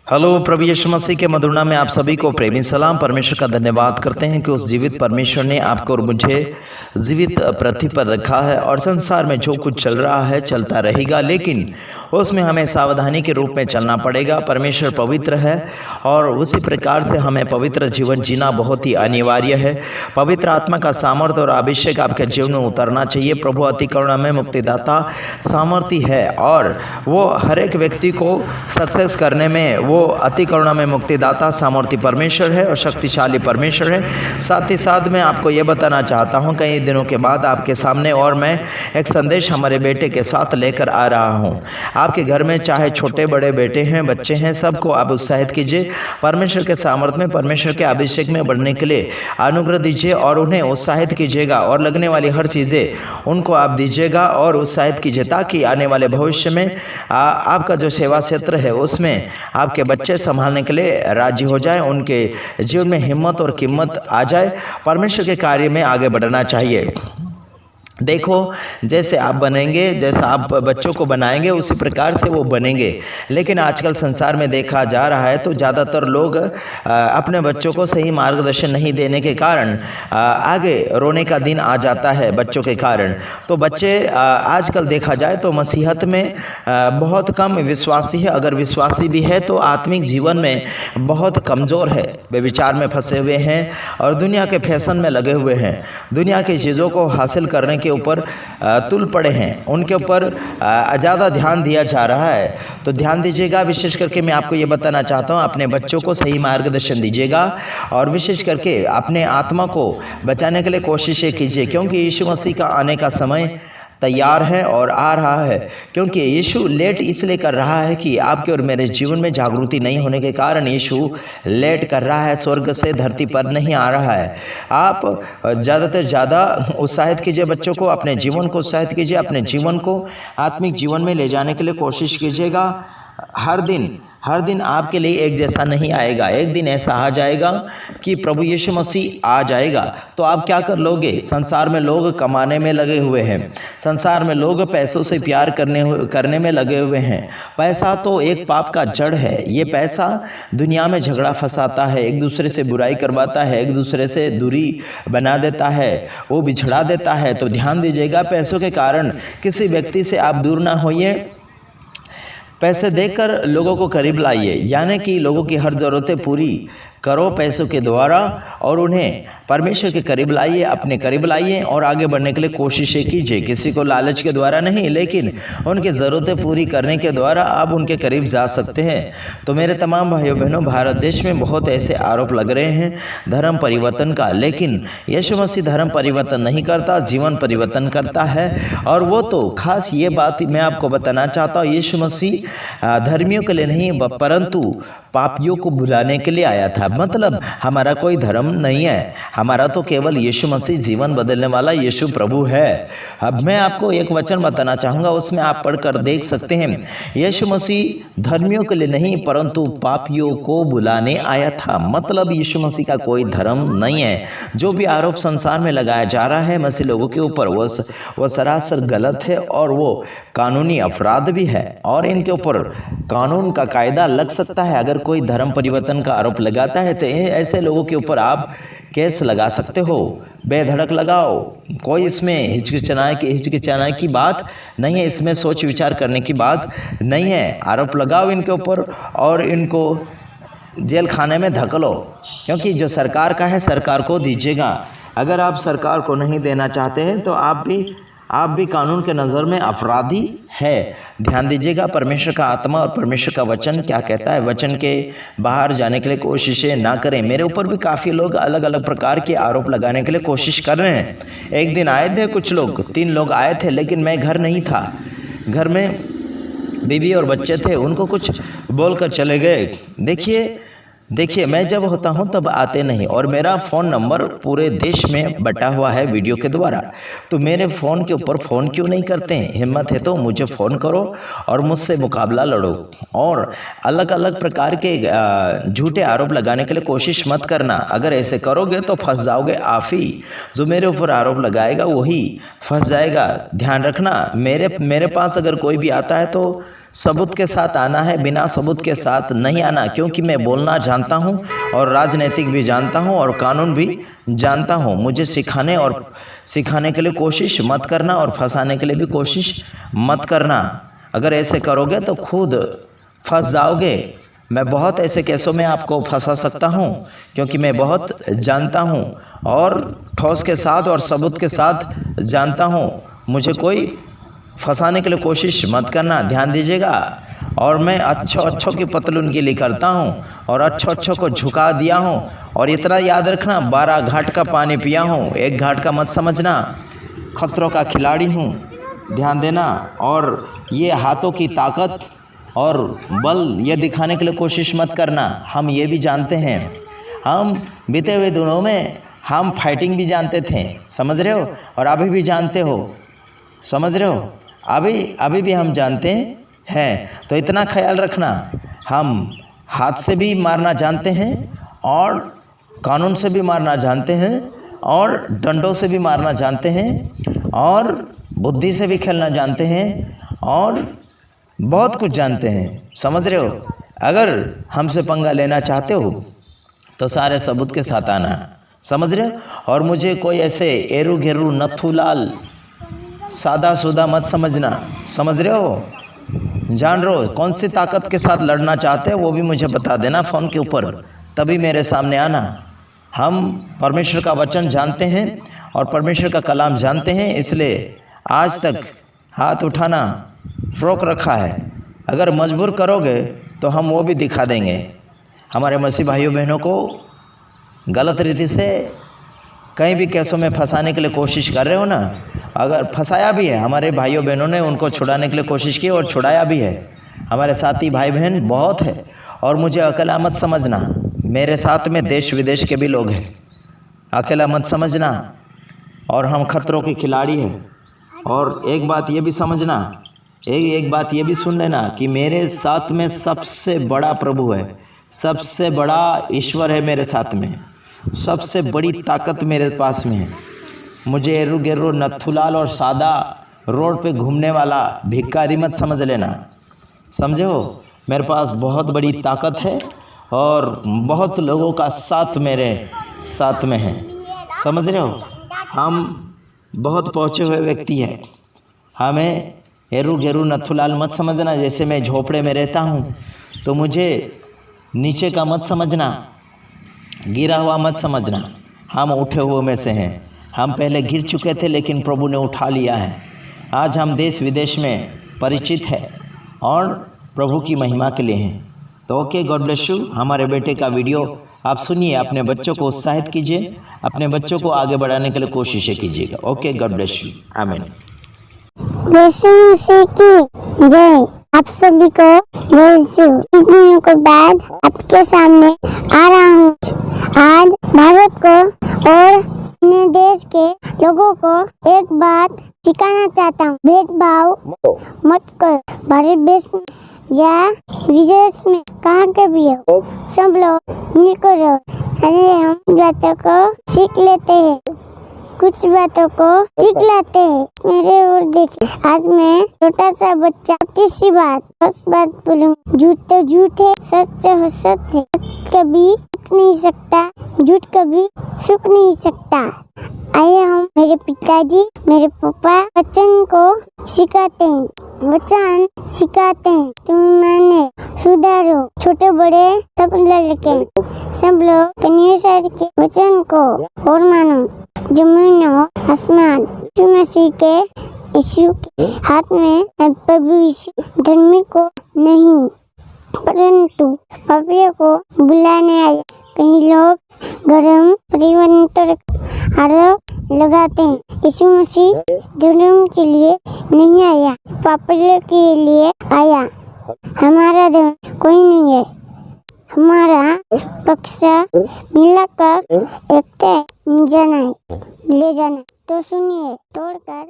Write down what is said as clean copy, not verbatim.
Hello, प्रभु यीशु मसीह के मधुर नाम में आप सभी को प्रेमी सलाम। परमेश्वर का धन्यवाद करते हैं कि उस जीवित परमेश्वर ने आपको और मुझे जीवित पृथ्वी पर रखा है और संसार में जो कुछ चल रहा है चलता रहेगा, लेकिन उसमें हमें सावधानी के रूप में चलना पड़ेगा। परमेश्वर पवित्र है और उसी प्रकार से हमें पवित्र जीवन जीना बहुत ही अनिवार्य है। पवित्र आत्मा का सामर्थ्य और अभिषेक आपके जीवन में उतरना चाहिए। प्रभु अति करुणामय मुक्तिदाता सामर्थी है और वो हर एक व्यक्ति को सक्सेस करने में वो अति करुणामय मुक्तिदाता सामर्थी परमेश्वर है और शक्तिशाली परमेश्वर है। साथ ही साथ मैं आपको ये बताना चाहता हूँ, कई दिनों के बाद आपके सामने और मैं एक संदेश हमारे बेटे के साथ लेकर आ रहा हूँ। आपके घर में चाहे छोटे बड़े बेटे हैं, बच्चे हैं, सबको आप उत्साहित कीजिए। परमेश्वर के सामर्थ्य में, परमेश्वर के अभिषेक में बढ़ने के लिए अनुग्रह दीजिए और उन्हें उत्साहित कीजिएगा और लगने वाली हर चीज़ें उनको आप दीजिएगा और उत्साहित कीजिए, ताकि आने वाले भविष्य में आपका जो सेवा क्षेत्र है उसमें आपके बच्चे संभालने के लिए राजी हो जाए, उनके जीवन में हिम्मत और कीमत आ जाए। परमेश्वर के कार्य में आगे बढ़ना चाहिए। देखो, जैसे आप बनेंगे, जैसा आप बच्चों को बनाएंगे उसी प्रकार से वो बनेंगे। लेकिन आजकल संसार में देखा जा रहा है तो ज़्यादातर लोग अपने बच्चों को सही मार्गदर्शन नहीं देने के कारण आगे रोने का दिन आ जाता है बच्चों के कारण। तो बच्चे आजकल देखा जाए तो मसीहत में बहुत कम विश्वासी है, अगर विश्वासी भी है तो आत्मिक जीवन में बहुत कमज़ोर है। वे विचार में फंसे हुए हैं और दुनिया के फैशन में लगे हुए हैं, दुनिया की चीज़ों को हासिल करने के ऊपर तुल पड़े हैं, उनके ऊपर ज़्यादा ध्यान दिया जा रहा है। तो ध्यान दीजिएगा। विशेष करके मैं आपको ये बताना चाहता हूँ, अपने बच्चों को सही मार्गदर्शन दीजिएगा और विशेष करके अपने आत्मा को बचाने के लिए कोशिशें कीजिए, क्योंकि यीशु मसीह का आने का समय तैयार है और आ रहा है। क्योंकि यीशु लेट इसलिए कर रहा है कि आपके और मेरे जीवन में जागृति नहीं होने के कारण यीशु लेट कर रहा है, स्वर्ग से धरती पर नहीं आ रहा है। आप ज़्यादा से ज़्यादा उत्साहित कीजिए बच्चों को, अपने जीवन को उत्साहित कीजिए, अपने जीवन को आत्मिक जीवन में ले जाने के लिए कोशिश कीजिएगा। हर दिन आपके लिए एक जैसा नहीं आएगा। एक दिन ऐसा आ जाएगा कि प्रभु यीशु मसीह आ जाएगा, तो आप क्या कर लोगे? संसार में लोग कमाने में लगे हुए हैं, संसार में लोग पैसों से प्यार करने में लगे हुए हैं। पैसा तो एक पाप का जड़ है। ये पैसा दुनिया में झगड़ा फंसाता है, एक दूसरे से बुराई करवाता है, एक दूसरे से दूरी बना देता है, वो बिछड़ा देता है। तो ध्यान दीजिएगा, पैसों के कारण किसी व्यक्ति से आप दूर ना होइए। पैसे देकर लोगों को करीब लाइए, यानी कि लोगों की हर ज़रूरतें पूरी करो पैसों के द्वारा और उन्हें परमेश्वर के करीब लाइए, अपने करीब लाइए और आगे बढ़ने के लिए कोशिशें कीजिए। किसी को लालच के द्वारा नहीं, लेकिन उनकी ज़रूरतें पूरी करने के द्वारा आप उनके करीब जा सकते हैं। तो मेरे तमाम भाइयों बहनों, भारत देश में बहुत ऐसे आरोप लग रहे हैं धर्म परिवर्तन का, लेकिन यीशु मसीह धर्म परिवर्तन नहीं करता, जीवन परिवर्तन करता है। और वो तो खास ये बात मैं आपको बताना चाहता हूँ, यीशु मसीह धर्मियों के लिए नहीं परंतु पापियों को बुलाने के लिए आया था। मतलब हमारा कोई धर्म नहीं है, हमारा तो केवल यीशु मसीह जीवन बदलने वाला यीशु प्रभु है। अब मैं आपको एक वचन बताना चाहूँगा, उसमें आप पढ़कर देख सकते हैं। यीशु मसीह धर्मियों के लिए नहीं परंतु पापियों को बुलाने आया था। मतलब यीशु मसीह का कोई धर्म नहीं है। जो भी आरोप संसार में लगाया जा रहा है मसीह लोगों के ऊपर, वो सरासर गलत है और वो कानूनी अपराध भी है और इनके ऊपर कानून का कायदा लग सकता है। अगर कोई धर्म परिवर्तन का आरोप लगाता है तो ऐसे लोगों के ऊपर आप केस लगा सकते हो, बेधड़क लगाओ। कोई इसमें हिचकिचाने की बात नहीं है, इसमें सोच विचार करने की बात नहीं है। आरोप लगाओ इनके ऊपर और इनको जेल खाने में धकेलो, क्योंकि जो सरकार का है सरकार को दीजिएगा। अगर आप सरकार को नहीं देना चाहते हैं तो आप भी कानून के नज़र में अपराधी है। ध्यान दीजिएगा, परमेश्वर का आत्मा और परमेश्वर का वचन क्या कहता है। वचन के बाहर जाने के लिए कोशिशें ना करें। मेरे ऊपर भी काफ़ी लोग अलग अलग प्रकार के आरोप लगाने के लिए कोशिश कर रहे हैं। एक दिन आए थे कुछ लोग, 3 लोग आए थे, लेकिन मैं घर नहीं था। घर में बीवी और बच्चे थे, उनको कुछ बोलकर चले गए। देखिए मैं जब होता हूं तब आते नहीं, और मेरा फ़ोन नंबर पूरे देश में बटा हुआ है वीडियो के द्वारा। तो मेरे फ़ोन के ऊपर फ़ोन क्यों नहीं करते हैं? हिम्मत है तो मुझे फ़ोन करो और मुझसे मुकाबला लड़ो, और अलग अलग प्रकार के झूठे आरोप लगाने के लिए कोशिश मत करना। अगर ऐसे करोगे तो फंस जाओगे आप ही। जो मेरे ऊपर आरोप लगाएगा वही फंस जाएगा। ध्यान रखना, मेरे पास अगर कोई भी आता है तो सबूत के साथ आना है, बिना सबूत के साथ नहीं आना, क्योंकि मैं बोलना जानता हूँ और राजनीतिक भी जानता हूँ और कानून भी जानता हूँ। मुझे सिखाने के लिए कोशिश मत करना और फंसाने के लिए भी कोशिश मत करना। अगर ऐसे करोगे तो खुद फंस जाओगे। मैं बहुत ऐसे केसों में आपको फंसा सकता हूँ, क्योंकि मैं बहुत जानता हूँ और ठोस के साथ और सबूत के साथ जानता हूँ। मुझे कोई फंसाने के लिए कोशिश मत करना, ध्यान दीजिएगा। और मैं अच्छों की पतलून गिली करता हूँ और अच्छों को झुका दिया हूँ। और इतना याद रखना, 12 घाट का पानी पिया हूँ, 1 घाट का मत समझना। खतरों का खिलाड़ी हूँ, ध्यान देना। और ये हाथों की ताकत और बल ये दिखाने के लिए कोशिश मत करना। हम ये भी जानते हैं, हम बीते हुए दिनों में हम फाइटिंग भी जानते थे, समझ रहे हो, और अभी भी जानते हो, समझ रहे हो, अभी भी हम जानते हैं। तो इतना ख्याल रखना, हम हाथ से भी मारना जानते हैं और कानून से भी मारना जानते हैं और डंडों से भी मारना जानते हैं और बुद्धि से भी खेलना जानते हैं और बहुत कुछ जानते हैं, समझ रहे हो। अगर हमसे पंगा लेना चाहते हो तो सारे सबूत के साथ आना, समझ रहे हो। और मुझे कोई ऐसे एरू घेरू नथु लाल सादा सुदा मत समझना, समझ रहे हो। जान रहे हो कौन सी ताकत के साथ लड़ना चाहते हो, वो भी मुझे बता देना फ़ोन के ऊपर, तभी मेरे सामने आना। हम परमेश्वर का वचन जानते हैं और परमेश्वर का कलाम जानते हैं, इसलिए आज तक हाथ उठाना रोक रखा है। अगर मजबूर करोगे तो हम वो भी दिखा देंगे। हमारे मसीह भाइयों बहनों को गलत रीति से कहीं भी केसों में फंसाने के लिए कोशिश कर रहे हो ना, अगर फंसाया भी है, हमारे भाइयों बहनों ने उनको छुड़ाने के लिए कोशिश की और छुड़ाया भी है। हमारे साथी भाई बहन बहुत है और मुझे अकेला मत समझना, मेरे साथ में देश विदेश के भी लोग हैं, अकेला मत समझना। और हम खतरों के खिलाड़ी हैं। और एक बात ये भी समझना, एक बात ये भी सुन लेना कि मेरे साथ में सबसे बड़ा प्रभु है, सबसे बड़ा ईश्वर है मेरे साथ में, सबसे बड़ी ताकत मेरे पास में है। मुझे एरू गेरू नथुलाल और सादा रोड पे घूमने वाला भिखारी मत समझ लेना, समझे हो। मेरे पास बहुत बड़ी ताकत है और बहुत लोगों का साथ मेरे साथ में है, समझ रहे हो। हम बहुत पहुँचे हुए व्यक्ति हैं, हमें एरू गेरू नथुलाल मत समझना। जैसे मैं झोपड़े में रहता हूँ तो मुझे नीचे का मत समझना, गिरा हुआ मत समझना। हम उठे हुए में से हैं, हम पहले गिर चुके थे लेकिन प्रभु ने उठा लिया है। आज हम देश विदेश में परिचित है और प्रभु की महिमा के लिए हैं। तो ओके, गॉड ब्लेस यू। हमारे बेटे का वीडियो आप सुनिए, अपने बच्चों को उत्साहित कीजिए, अपने बच्चों को आगे बढ़ाने के लिए कोशिशें कीजिएगा। ओके, गॉड ब्लेस यू, आमीन। यीशु मसीह की जय। आप सभी को जय यीशु। कुछ दिनों के बाद आपके सामने आ रहा हूँ। आज भारत को और अपने देश के लोगों को एक बात सिखाना चाहता हूँ। भेदभाव मत करो। भारत देश में या विदेश में कहाँ के भी हो, सब लोग मिलकर रहो। अरे हम बातों को सीख लेते हैं, कुछ बातों को सीख लाते हैं। मेरे और देखिए, आज मैं छोटा सा बच्चा छोटी सी बात बस बात बोलूँगा। झूठ तो झूठ है, सच तो सच है। सच कभी सुख नहीं सकता, झूठ कभी सुख नहीं सकता। आइए हम मेरे पिताजी, मेरे पापा वचन को सिखाते हैं, वचन सिखाते हैं। तुम माने सुधारो, छोटे बड़े सब लड़के सब लोग परमेश्वर के वचन को और मानो। जमीन और आसमान यीशु मसीह के हाथ में है। प्रभु यीशु धर्मी को नहीं परंतु पापियों को बुलाने आए। कई लोग धर्म परिवर्तन आरोप लगाते हैं। यीशु मसीह धर्म के लिए नहीं आया, पापियों के लिए आया। हमारा धर्म कोई नहीं है, हमारा पक्ष मिलाकर एक जाना है, ले जाना। तो सुनिए, तोड़कर